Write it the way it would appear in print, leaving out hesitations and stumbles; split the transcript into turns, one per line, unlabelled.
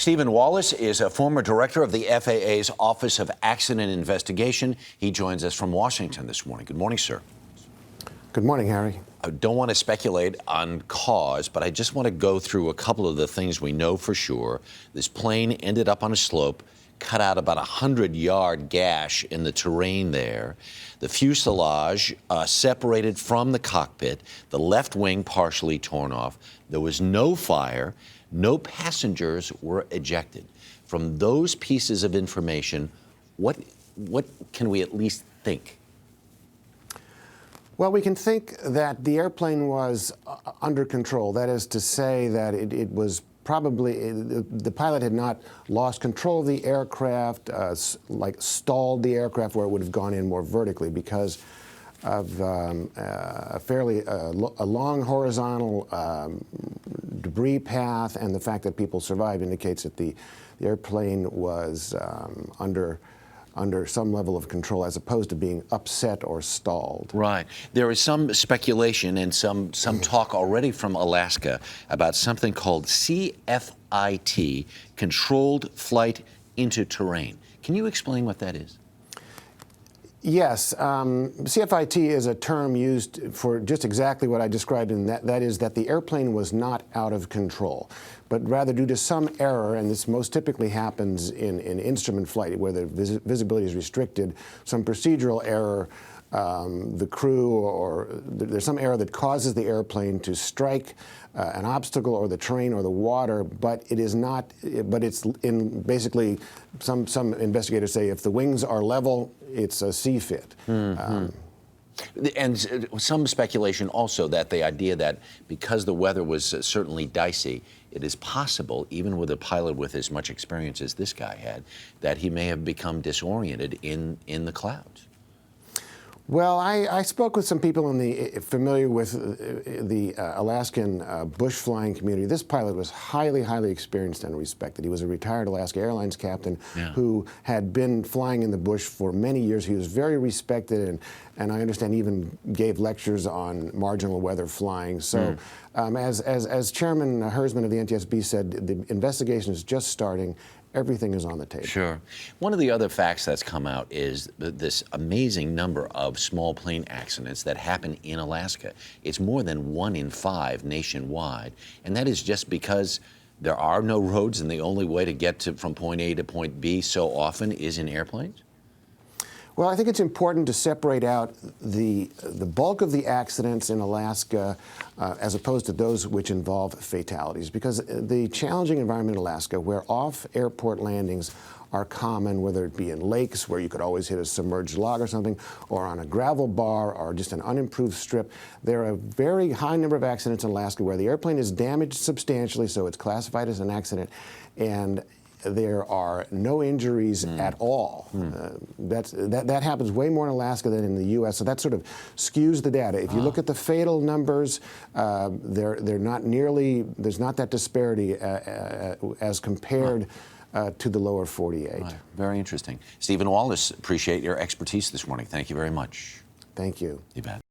Stephen Wallace is a former director of the FAA's Office of Accident Investigation. He joins us from Washington this morning. Good morning, sir.
Good morning, Harry.
I don't want to speculate on cause, but I just want to go through a couple of the things we know for sure. This plane ended up on a slope, cut out about a 100-yard gash in the terrain there. The fuselage separated from the cockpit, the left wing partially torn off. There was no fire. No passengers were ejected. From those pieces of information, what can we at least think?
Well, we can think that the airplane was under control. That is to say that it was probably, the pilot had not lost control of the aircraft, like stalled the aircraft where it would have gone in more vertically because of a long horizontal debris path, and the fact that people survived indicates that the airplane was under some level of control as opposed to being upset or stalled.
Right. There is some speculation and some talk already from Alaska about something called CFIT, Controlled Flight into Terrain. Can you explain what that is?
Yes, CFIT is a term used for just exactly what I described, and that is that the airplane was not out of control, but rather due to some error, and this most typically happens in instrument flight where the visibility is restricted, some procedural error, the crew, or there's some error that causes the airplane to strike an obstacle or the terrain or the water, but it is not, but it's in basically, some investigators say if the wings are level, it's a CFIT.
And some speculation also that the idea that because the weather was certainly dicey, it is possible, even with a pilot with as much experience as this guy had, that he may have become disoriented in the clouds.
Well, I spoke with some people familiar with the Alaskan bush flying community. This pilot was highly, highly experienced and respected. He was a retired Alaska Airlines captain who had been flying in the bush for many years. He was very respected, and I understand even gave lectures on marginal weather flying. So as Chairman Hersman of the NTSB said, the investigation is just starting. Everything is on the table.
Sure. One of the other facts that's come out is this amazing number of small plane accidents that happen in Alaska. It's more than 1 in 5 nationwide, and that is just because there are no roads and the only way to get from point A to point B so often is in airplanes?
Well, I think it's important to separate out the bulk of the accidents in Alaska as opposed to those which involve fatalities, because the challenging environment in Alaska, where off-airport landings are common, whether it be in lakes where you could always hit a submerged log or something, or on a gravel bar or just an unimproved strip, there are a very high number of accidents in Alaska where the airplane is damaged substantially, so it's classified as an accident, and there are no injuries at all. That happens way more in Alaska than in the U.S., so that sort of skews the data. If you look at the fatal numbers, they're not nearly, there's not that disparity as compared to the lower 48.
Right. Very interesting. Stephen Wallace, appreciate your expertise this morning. Thank you very much.
Thank you.
You bet.